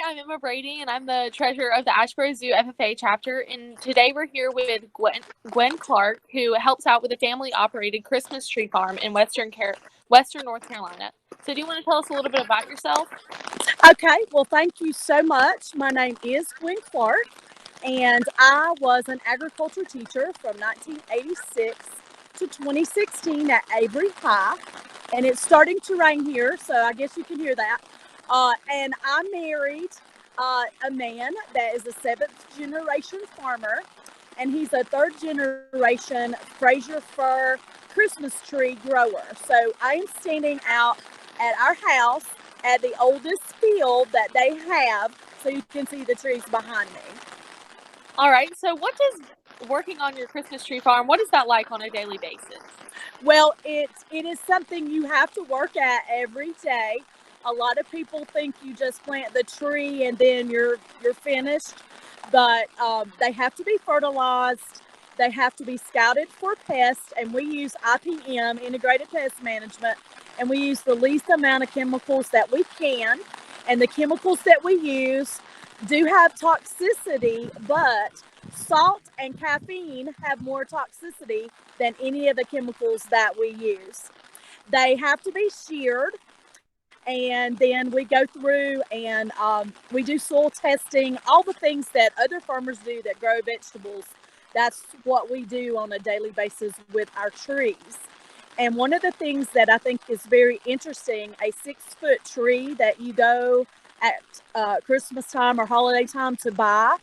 I'm Emma Brady, and I'm the treasurer of the Asheboro Zoo FFA chapter. And today we're here with Gwen Clark, who helps out with a family-operated Christmas tree farm in Western North Carolina. So do you want to tell us a little bit about yourself? Okay, well, thank you so much. My name is Gwen Clark, and I was an agriculture teacher from 1986 to 2016 at Avery High. And it's starting to rain here, so I guess you can hear that. And I married a man that is a seventh generation farmer, and he's a third generation Fraser fir Christmas tree grower. So I am standing out at our house at the oldest field that they have, so you can see the trees behind me. All right, so what does working on your Christmas tree farm, what is that like on a daily basis? Well, it is something you have to work at every day. A lot of people think you just plant the tree and then you're finished, but they have to be fertilized. They have to be scouted for pests, and we use IPM, Integrated Pest Management, and we use the least amount of chemicals that we can. And the chemicals that we use do have toxicity, but salt and caffeine have more toxicity than any of the chemicals that we use. They have to be sheared, and then we go through and we do soil testing, all the things that other farmers do that grow vegetables. That's what we do on a daily basis with our trees. And one of the things that I think is very interesting, a 6-foot tree that you go at Christmas time or holiday time to buy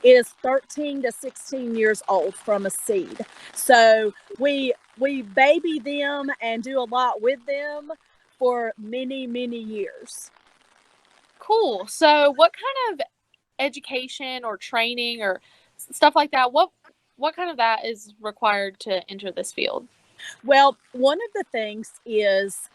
is 13 to 16 years old from a seed. So we baby them and do a lot with them for many, many years. Cool. So what kind of education or training or stuff like that, what kind of that is required to enter this field? Well, one of the things is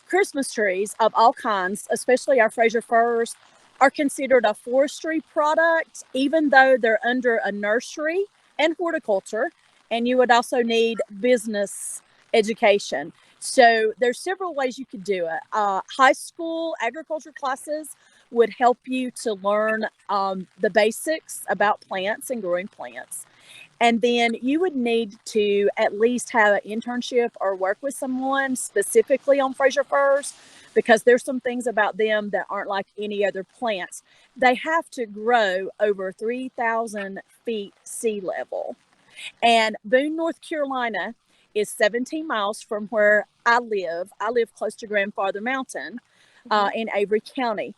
Christmas trees of all kinds, especially our Fraser firs, are considered a forestry product, even though they're under a nursery and horticulture, and you would also need business education. So there's several ways you could do it. High school agriculture classes would help you to learn the basics about plants and growing plants. And then you would need to at least have an internship or work with someone specifically on Fraser firs, because there's some things about them that aren't like any other plants. They have to grow over 3,000 feet sea level. And Boone, North Carolina is 17 miles from where I live. I live close to Grandfather Mountain in Avery County.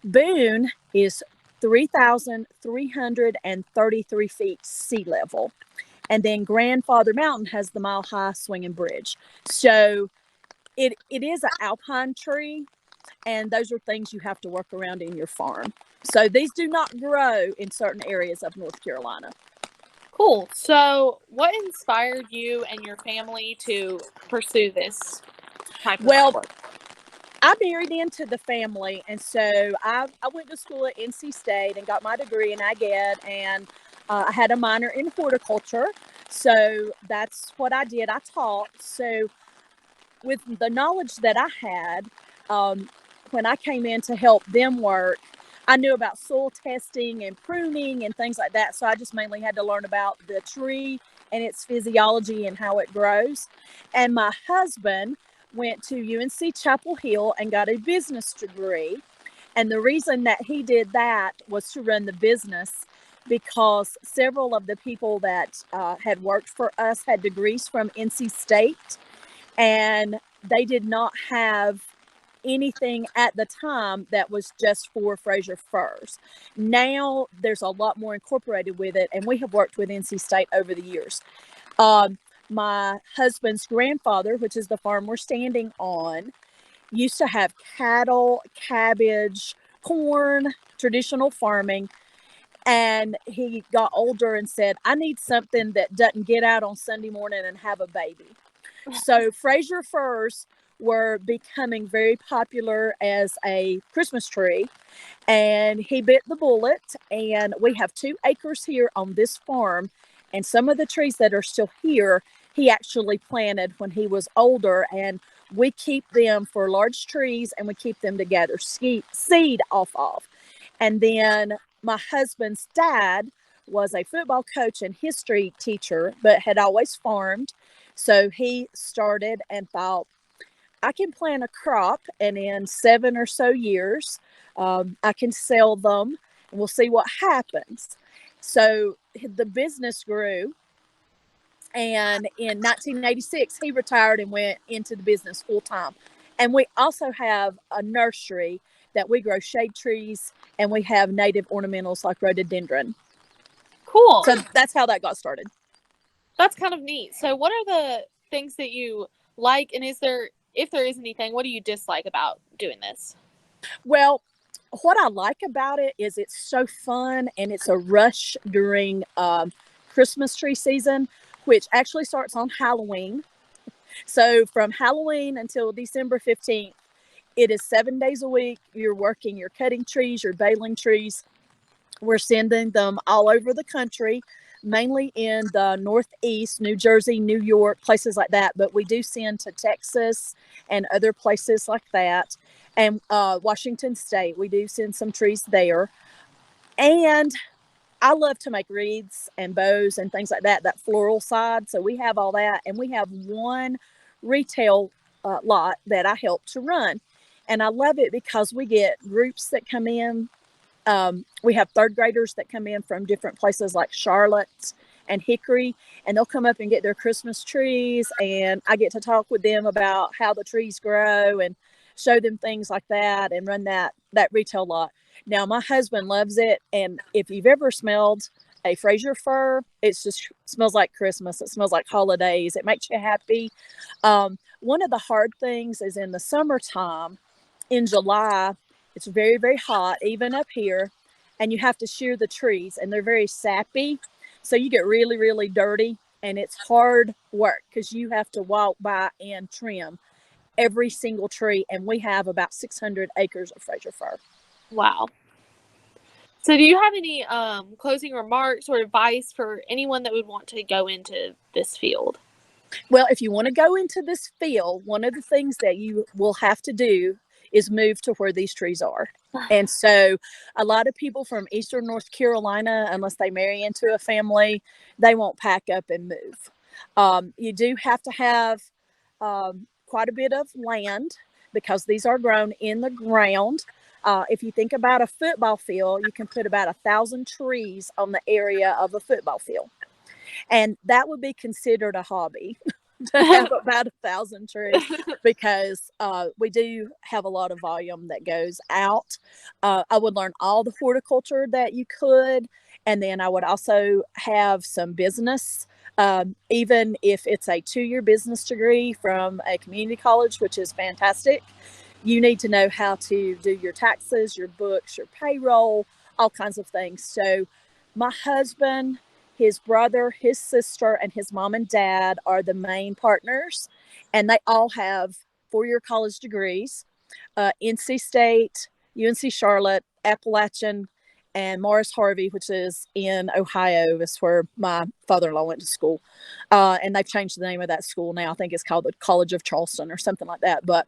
Boone is 3,333 feet sea level. And then Grandfather Mountain has the Mile High Swinging Bridge. So it is an alpine tree, and those are things you have to work around in your farm. So these do not grow in certain areas of North Carolina. Cool. So what inspired you and your family to pursue this type of work? I married into the family, and so I went to school at NC State and got my degree in ag ed, and I had a minor in horticulture. So that's what I did. I taught. So with the knowledge that I had, when I came in to help them work, I knew about soil testing and pruning and things like that. So I just mainly had to learn about the tree and its physiology and how it grows. And my husband went to UNC Chapel Hill and got a business degree. And the reason that he did that was to run the business, because several of the people that had worked for us had degrees from NC State, and they did not have anything at the time that was just for Fraser firs. Now there's a lot more incorporated with it, and we have worked with NC State over the years. My husband's grandfather, which is the farm we're standing on, used to have cattle, cabbage, corn, traditional farming. And he got older and said, I need something that doesn't get out on Sunday morning and have a baby. So Fraser firs were becoming very popular as a Christmas tree. And he bit the bullet. And we have 2 acres here on this farm. And some of the trees that are still here, he actually planted when he was older. And we keep them for large trees, and we keep them to gather seed off of. And then my husband's dad was a football coach and history teacher, but had always farmed. So he started and thought, I can plant a crop, and in 7 or so years, I can sell them, and we'll see what happens. So the business grew. And in 1986, he retired and went into the business full time. And we also have a nursery that we grow shade trees, and we have native ornamentals like rhododendron. Cool. So that's how that got started. That's kind of neat. So what are the things that you like, and if there is anything, what do you dislike about doing this? Well, what I like about it is it's so fun, and it's a rush during Christmas tree season, which actually starts on Halloween. So from Halloween until December 15th, it is 7 days a week. You're working, you're cutting trees, you're baling trees. We're sending them all over the country, mainly in the Northeast, New Jersey, New York, places like that. But we do send to Texas and other places like that. And Washington State, we do send some trees there. And I love to make wreaths and bows and things like that, that floral side. So we have all that. And we have one retail lot that I help to run. And I love it because we get groups that come in. We have third graders that come in from different places like Charlotte and Hickory, and they'll come up and get their Christmas trees. And I get to talk with them about how the trees grow and show them things like that, and run that retail lot. Now, my husband loves it. And if you've ever smelled a Fraser fir, it just smells like Christmas. It smells like holidays. It makes you happy. One of the hard things is in the summertime, in July, it's very, very hot, even up here, and you have to shear the trees, and they're very sappy. So you get really, really dirty, and it's hard work because you have to walk by and trim every single tree. And we have about 600 acres of Fraser fir. Wow. So do you have any closing remarks or advice for anyone that would want to go into this field? Well, if you want to go into this field, one of the things that you will have to do is move to where these trees are. And so a lot of people from Eastern North Carolina, unless they marry into a family, they won't pack up and move. You do have to have quite a bit of land because these are grown in the ground. If you think about a football field, you can put about 1,000 trees on the area of a football field. And that would be considered a hobby to have about 1,000 trees, because we do have a lot of volume that goes out. I would learn all the horticulture that you could, and then I would also have some business. Even if it's a 2-year business degree from a community college, which is fantastic, you need to know how to do your taxes, your books, your payroll, all kinds of things. So my husband, his brother, his sister, and his mom and dad are the main partners, and they all have 4-year college degrees. NC State, UNC Charlotte, Appalachian, and Morris Harvey, which is in Ohio, is where my father-in-law went to school. And they've changed the name of that school now. I think it's called the College of Charleston or something like that. But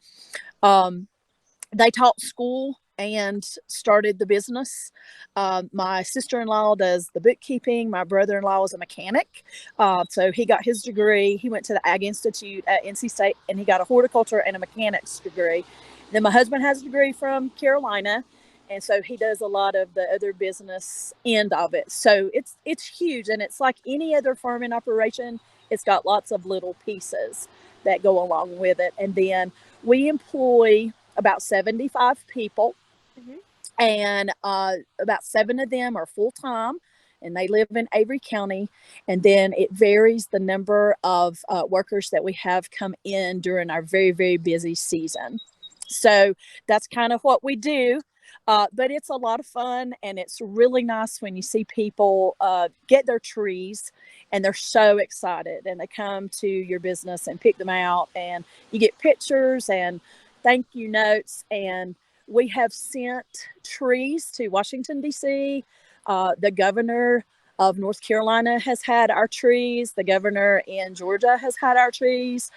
they taught school and started the business. My sister-in-law does the bookkeeping. My brother-in-law is a mechanic. So he got his degree. He went to the Ag Institute at NC State, and he got a horticulture and a mechanics degree. Then my husband has a degree from Carolina, and so he does a lot of the other business end of it. So it's huge, and it's like any other farming operation. It's got lots of little pieces that go along with it. And then we employ about 75 people, and about 7 of them are full-time, and they live in Avery County. And then it varies the number of workers that we have come in during our very, very busy season. So that's kind of what we do. But it's a lot of fun, and it's really nice when you see people get their trees and they're so excited, and they come to your business and pick them out, and you get pictures and thank you notes. And we have sent trees to Washington, D.C. The governor of North Carolina has had our trees. The governor in Georgia has had our trees.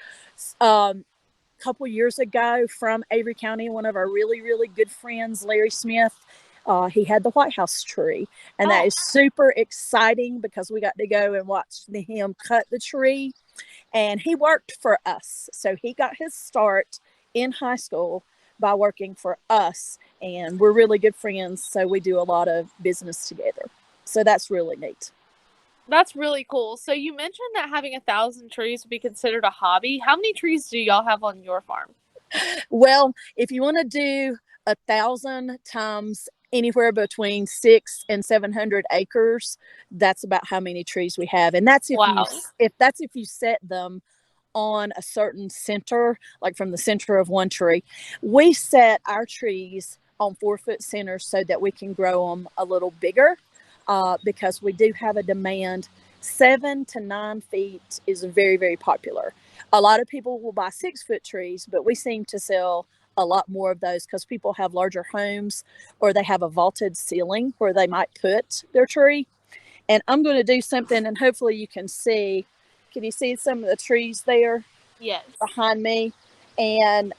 Couple years ago, from Avery County, one of our really, really good friends, Larry Smith, He had the White House tree, and that Oh, is super exciting because we got to go and watch him cut the tree. And he worked for us, so he got his start in high school by working for us, and we're really good friends, so we do a lot of business together. So that's really neat. that's really cool. So you mentioned that having 1,000 trees would be considered a hobby. How many trees do y'all have on your farm? Well, if you want to do 1,000 times anywhere between 600 and 700 acres, that's about how many trees we have. And that's Wow. if you set them on a certain center, like from the center of one tree. We set our trees on 4 foot centers so that we can grow them a little bigger, because we do have a demand. 7 to 9 feet is very, very popular. A lot of people will buy 6 foot trees, but we seem to sell a lot more of those because people have larger homes or they have a vaulted ceiling where they might put their tree. And I'm going to do something, and hopefully you can see. Can you see some of the trees there Yes. behind me? And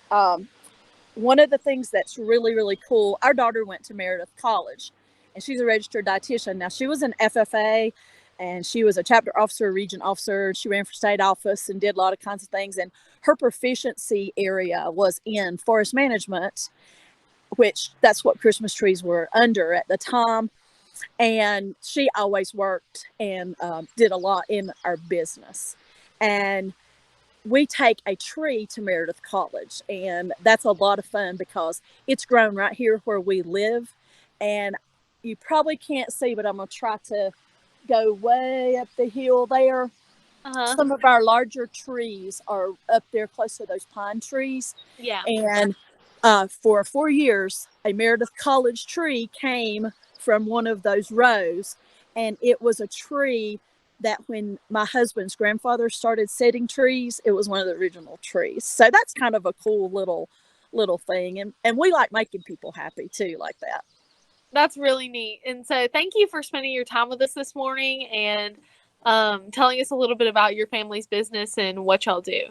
one of the things that's really, really cool, our daughter went to Meredith College, and she's a registered dietitian. Now, she was an FFA, and she was a chapter officer, region officer. She ran for state office and did a lot of kinds of things. And her proficiency area was in forest management, which that's what Christmas trees were under at the time. And she always worked and did a lot in our business. And we take a tree to Meredith College, and that's a lot of fun because it's grown right here where we live. And you probably can't see, but I'm going to try to go way up the hill there. Uh-huh. Some of our larger trees are up there close to those pine trees. Yeah. And for 4 years, a Meredith College tree came from one of those rows. And it was a tree that when my husband's grandfather started setting trees, it was one of the original trees. So that's kind of a cool little thing. And we like making people happy too, like that. That's really neat. And so thank you for spending your time with us this morning and telling us a little bit about your family's business and what y'all do.